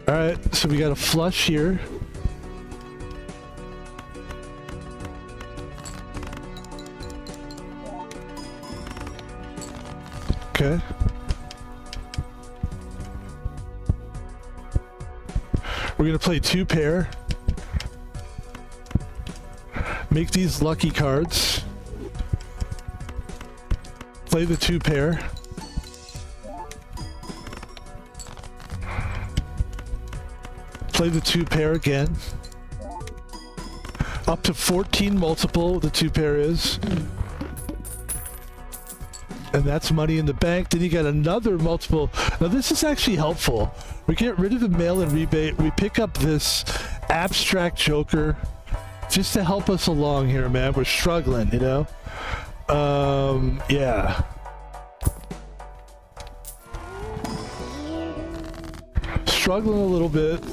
All right, so we got a flush here. Okay. We're gonna play 2 pair. Make these lucky cards. Play the 2 pair. Play the 2 pair again. Up to 14 multiple, the 2 pair is. And that's money in the bank. Then you got another multiple. Now this is actually helpful. We get rid of the mail-in rebate. We pick up this abstract joker just to help us along here, man. We're struggling, you know? Yeah. Struggling a little bit.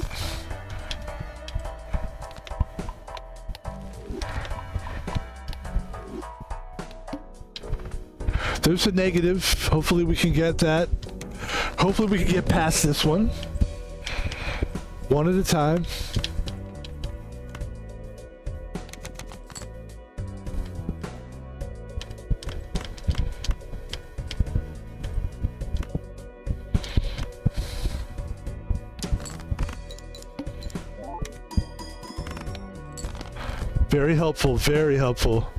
There's a negative. Hopefully we can get that. Hopefully we can get past this one. One at a time. Very helpful, very helpful.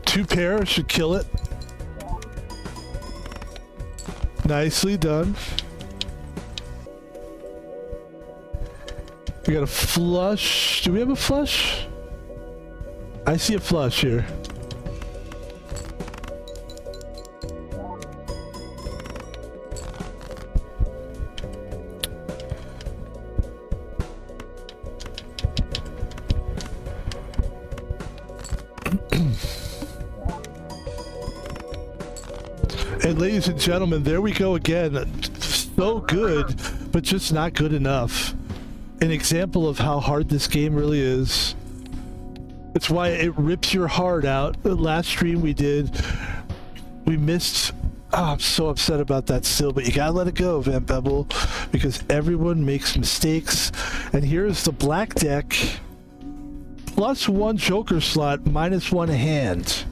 2 pair should kill it. Nicely done. We got a flush. Do we have a flush? I see a flush here. And ladies and gentlemen, there we go again. So good, but just not good enough. An example of how hard this game really is. It's why it rips your heart out. The last stream we did, we missed. Oh, I'm so upset about that still, but you gotta let it go, Van Pebble, because everyone makes mistakes. And here's the black deck. +1 joker slot, -1 hand.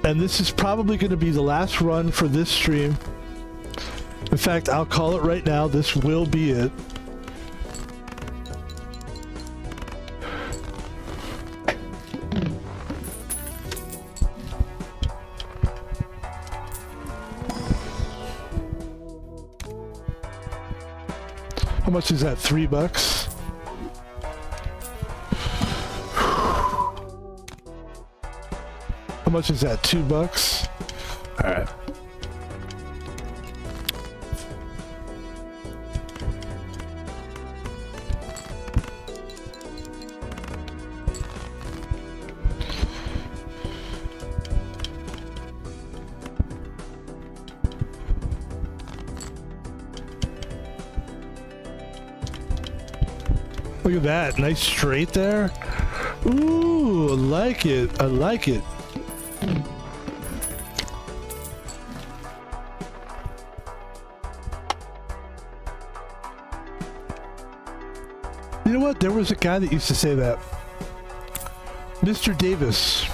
And this is probably going to be the last run for this stream. In fact, I'll call it right now. This will be it. How much is that? $3? How much is that? $2? All right. Look at that. Nice straight there. Ooh, I like it. I like it. You know what? There was a guy that used to say that. Mr. Davis.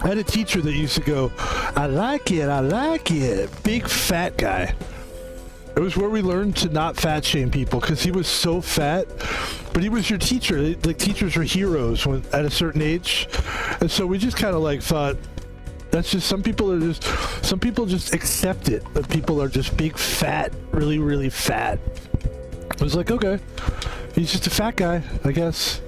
I had a teacher that used to go, I like it, I like it. Big fat guy. It was where we learned to not fat shame people because he was so fat, but he was your teacher. Like teachers were heroes when at a certain age. And so we just kind of like thought, that's just, some people just accept it, that people are just big fat, really, really fat. I was like, okay, he's just a fat guy, I guess.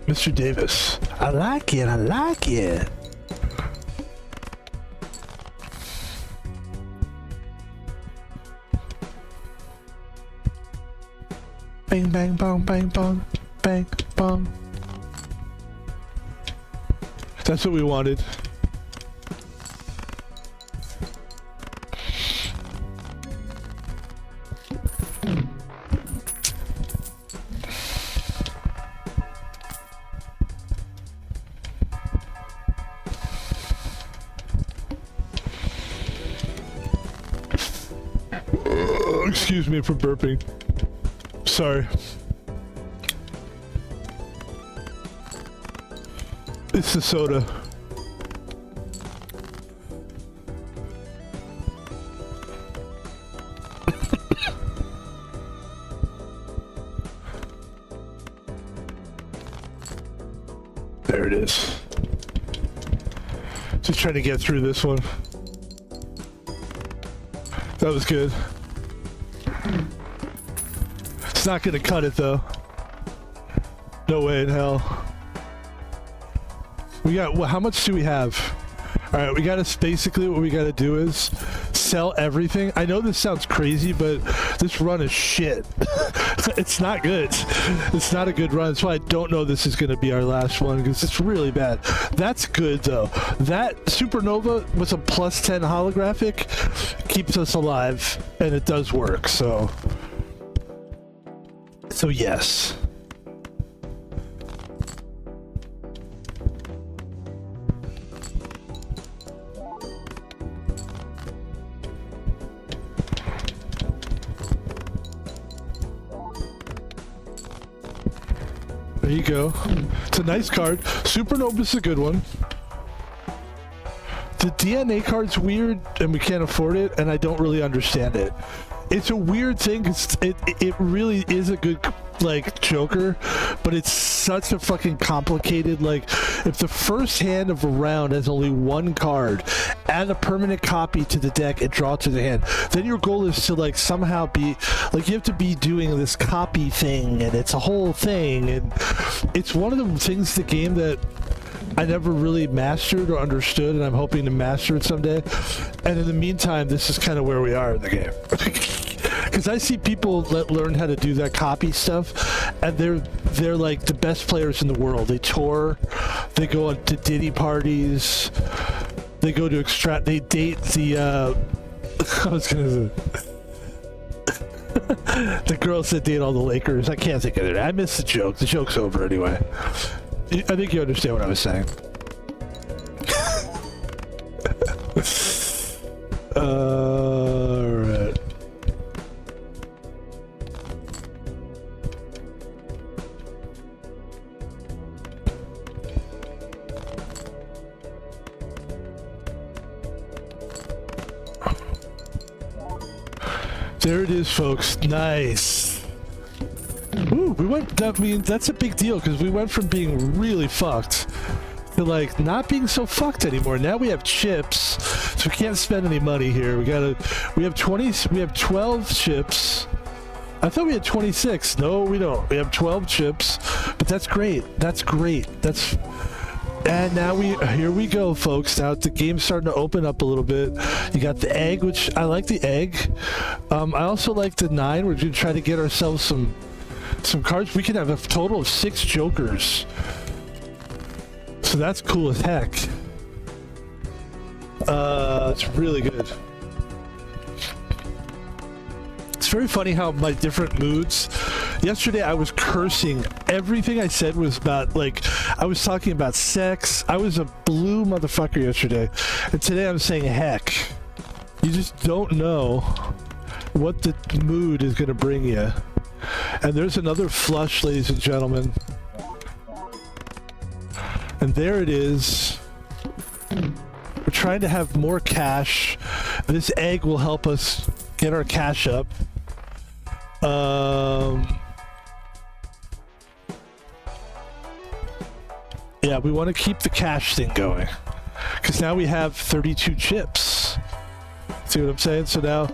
Mr. Davis. I like it, I like it. Bang, bang, bong, bang, bong, bang, bong. That's what we wanted. Excuse me for burping. Sorry. It's the soda. There it is. Just trying to get through this one. That was good. It's not gonna cut it though. No way in hell. We got, well, how much do we have? All right, we gotta, basically what we gotta do is sell everything. I know this sounds crazy, but this run is shit. It's not good. It's not a good run. That's why I don't know this is gonna be our last one, because it's really bad. That's good though. That Supernova with a +10 holographic keeps us alive, and it does work, so yes. There you go. It's a nice card. Supernova's a good one. The DNA card's weird and we can't afford it, and I don't really understand it. It's a weird thing because it really is a good like Joker, but it's such a fucking complicated, like, if the first hand of a round has only one card, add a permanent copy to the deck and draw to the hand, then your goal is to like somehow be like, you have to be doing this copy thing, and it's a whole thing, and it's one of the things the game that I never really mastered or understood, and I'm hoping to master it someday. And in the meantime, this is kind of where we are in the game. because I see people that learn how to do that copy stuff, and they're like the best players in the world. They tour, they go on to Diddy parties, they go to they date the I was gonna say the girls that date all the Lakers. I can't think of it. I missed the joke. The joke's over anyway. I think you understand what I was saying. Alright. There it is, folks. Nice. Ooh, that's a big deal because we went from being really fucked to like not being so fucked anymore. Now we have chips, so we can't spend any money here. We have 12 chips. I thought we had 26. No, we don't. We have 12 chips, but that's great. And now here we go, folks. Now the game's starting to open up a little bit. You got the egg, which I like the egg. I also like the 9. We're gonna try to get ourselves some cards. We can have a total of 6 jokers. So that's cool as heck. It's really good. It's very funny how my different moods. Yesterday I was cursing. Everything I said was about, like, I was talking about sex. I was a blue motherfucker yesterday. And today I'm saying heck. You just don't know what the mood is going to bring you. And there's another flush, ladies and gentlemen. And there it is. We're trying to have more cash. This egg will help us get our cash up. Yeah, we want to keep the cash thing going. Because now we have 32 chips. See what I'm saying? So now...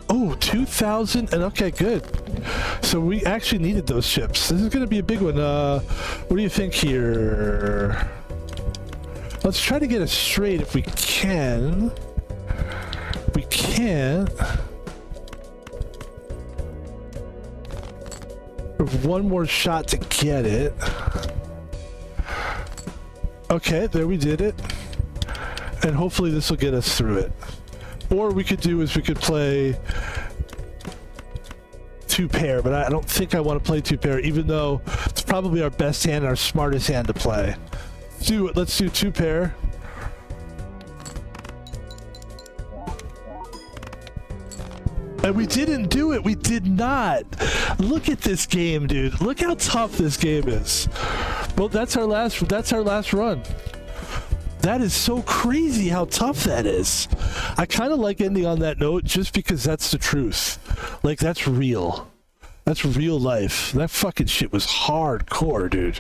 Oh, 2,000, and okay, good. So we actually needed those chips. This is going to be a big one. What do you think here? Let's try to get it straight if we can. We can't. We have one more shot to get it. Okay, there we did it. And hopefully this will get us through it. Or we could do is we could play 2-pair, but I don't think I want to play 2-pair, even though it's probably our best hand and our smartest hand to play. Let's do 2-pair. And we didn't do it. We did not. Look at this game, dude. Look how tough this game is. Well, that's our last run. That is so crazy how tough that is. I kind of like ending on that note just because that's the truth. Like, that's real. That's real life. That fucking shit was hardcore, dude.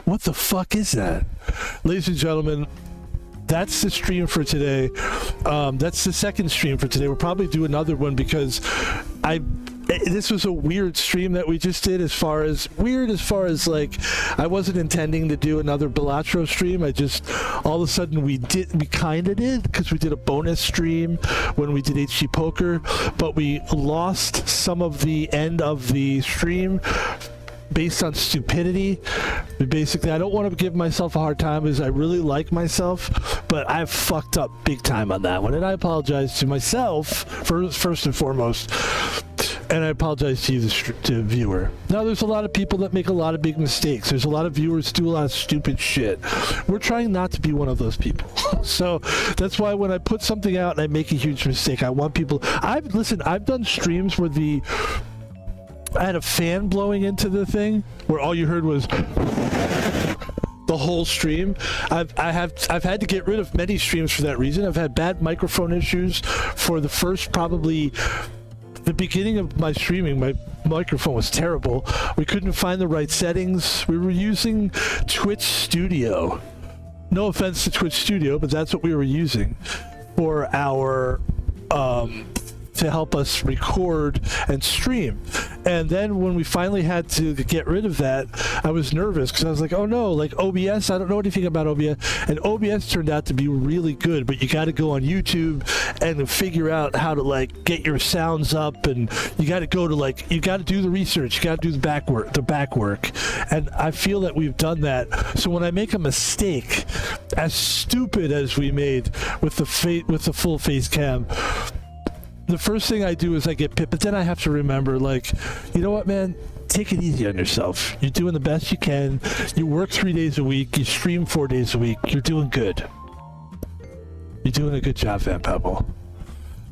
What the fuck is that? Ladies and gentlemen, that's the stream for today. That's the second stream for today. We'll probably do another one because this was a weird stream that we just did, as far as like, I wasn't intending to do another Balatro stream. I just, all of a sudden we kind of did, because we did a bonus stream when we did HG Poker, but we lost some of the end of the stream based on stupidity. Basically, I don't want to give myself a hard time because I really like myself, but I've fucked up big time on that one, and I apologize to myself first and foremost. And I apologize to you, the viewer. Now, there's a lot of people that make a lot of big mistakes. There's a lot of viewers who do a lot of stupid shit. We're trying not to be one of those people. So that's why when I put something out and I make a huge mistake, I want people... I've done streams where I had a fan blowing into the thing where all you heard was the whole stream. I've had to get rid of many streams for that reason. I've had bad microphone issues for the first probably... The beginning of my streaming, my microphone was terrible. We couldn't find the right settings. We were using Twitch Studio. No offense to Twitch Studio, but that's what we were using for our to to help us record and stream. And then when we finally had to get rid of that, I was nervous because I was like, oh no, like OBS, I don't know anything about OBS. And OBS turned out to be really good, but you got to go on YouTube and figure out how to like get your sounds up, and you got to go to like, you got to do the research, you got to do the back work. And I feel that we've done that. So when I make a mistake, as stupid as we made with the full face cam, the first thing I do is I get pissed, but then I have to remember, like, you know what, man? Take it easy on yourself. You're doing the best you can. You work 3 days a week. You stream 4 days a week. You're doing good. You're doing a good job, Van Pebble.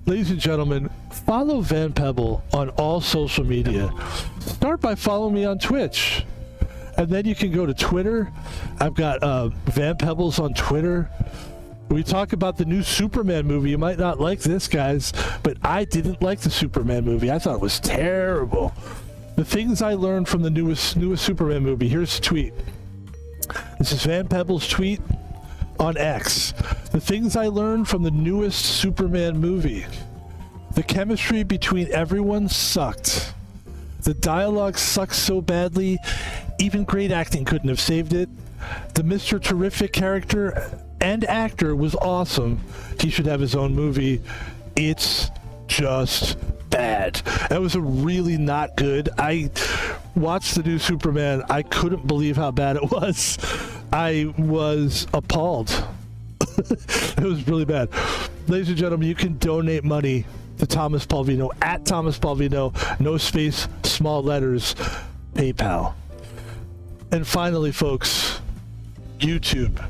Ladies and gentlemen, follow Van Pebble on all social media. Start by following me on Twitch. And then you can go to Twitter. I've got Van Pebbles on Twitter. We talk about the new Superman movie. You might not like this, guys, but I didn't like the Superman movie. I thought it was terrible. The things I learned from the newest Superman movie. Here's a tweet. This is Van Pebble's tweet on X. The things I learned from the newest Superman movie. The chemistry between everyone sucked. The dialogue sucks so badly, even great acting couldn't have saved it. The Mr. Terrific character and actor was awesome. He should have his own movie. It's just bad. That was a really not good. I watched the new Superman. I couldn't believe how bad it was. I was appalled. It was really bad. Ladies and gentlemen, you can donate money to Thomas Palvino at Thomas Palvino, no space, small letters, PayPal. And finally, folks, YouTube.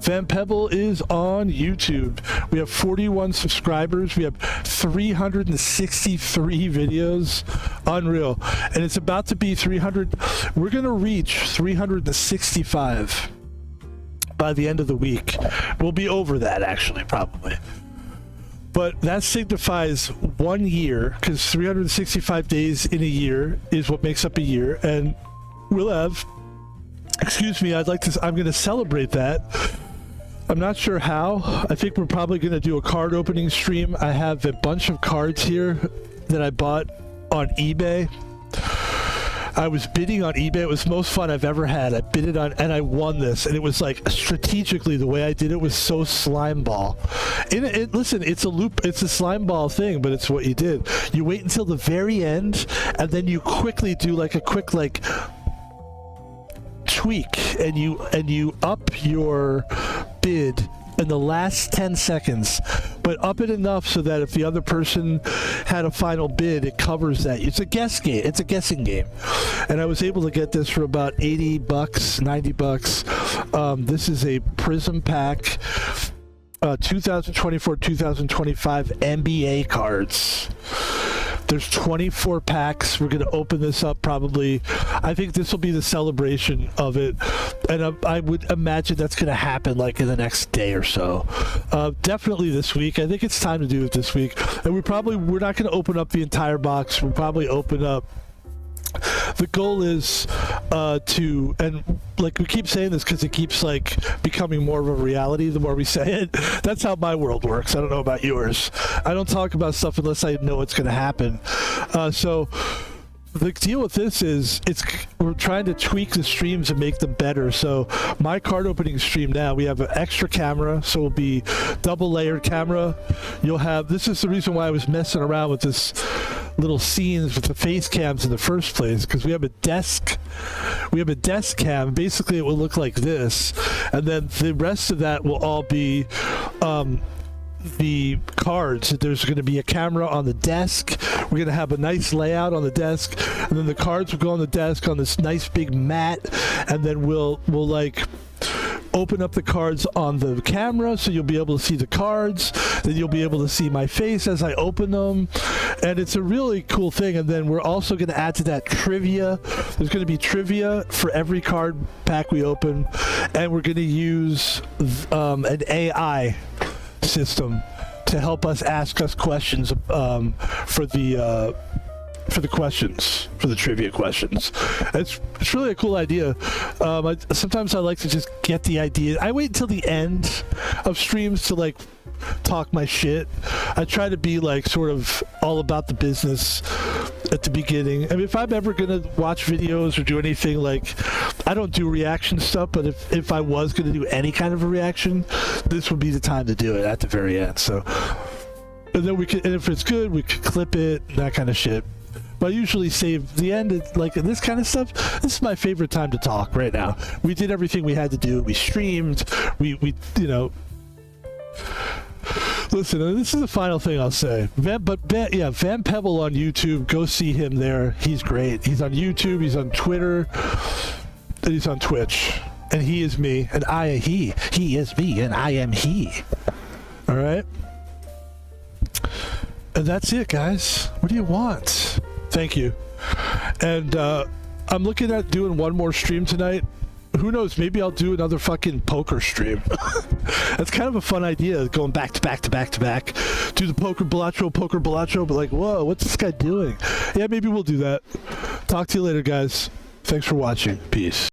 Van Pebble is on YouTube. We have 41 subscribers. We have 363 videos. Unreal. And it's about to be 300. We're going to reach 365 by the end of the week. We'll be over that, actually, probably. But that signifies 1 year, because 365 days in a year is what makes up a year. And we'll have, I'm going to celebrate that. I'm not sure how. I think we're probably going to do a card opening stream. I have a bunch of cards here that I bought on eBay. I was bidding on eBay. It was the most fun I've ever had. I bid it on, and I won this. And it was like, strategically, the way I did it was so slime ball. Listen, it's a loop. It's a slime ball thing, but it's what you did. You wait until the very end, and then you quickly do like a quick like tweak, and you up your bid in the last 10 seconds, but up it enough so that if the other person had a final bid, it covers that. It's a guess game. It's a guessing game. And I was able to get this for about $80, $90. This is a Prism Pack 2024-2025 NBA cards. There's 24 packs. We're going to open this up probably. I think this will be the celebration of it. And I would imagine that's going to happen like in the next day or so. Definitely this week. I think it's time to do it this week. And we're not going to open up the entire box. We'll probably open up. The goal is to, and like we keep saying this because it keeps like becoming more of a reality the more we say it. That's how my world works. I don't know about yours. I don't talk about stuff unless I know it's going to happen. So the deal with this is we're trying to tweak the streams and make them better. So my card opening stream now, we have an extra camera, so it'll be double layered camera. This is the reason why I was messing around with this little scenes with the face cams in the first place, because we have a desk cam. Basically it will look like this, and then the rest of that will all be the cards. There's going to be a camera on the desk. We're going to have a nice layout on the desk, and then the cards will go on the desk on this nice big mat, and then we'll like open up the cards on the camera so you'll be able to see the cards. Then you'll be able to see my face as I open them, and it's a really cool thing. And then we're also going to add to that trivia. There's going to be trivia for every card pack we open, and we're going to use an AI system to help us ask us questions for the for the questions, for the trivia questions. It's really a cool idea. Sometimes I like to just get the idea. I wait until the end of streams to like talk my shit. I try to be like sort of all about the business at the beginning. I mean, if I'm ever gonna watch videos or do anything, like, I don't do reaction stuff, but if I was gonna do any kind of a reaction, this would be the time to do it at the very end. So, and then and if it's good, we could clip it, that kind of shit. But I usually save the end, like this kind of stuff. This is my favorite time to talk right now. We did everything we had to do. We streamed. We you know. Listen, this is the final thing I'll say. Van Pebble on YouTube. Go see him there. He's great. He's on YouTube. He's on Twitter. And he's on Twitch. And he is me. And I am he. He is me. And I am he. All right? And that's it, guys. What do you want? Thank you. And I'm looking at doing one more stream tonight. Who knows? Maybe I'll do another fucking poker stream. That's kind of a fun idea, going back to back to back to back. Do the poker Balatro, but like, whoa, what's this guy doing? Yeah, maybe we'll do that. Talk to you later, guys. Thanks for watching. Peace.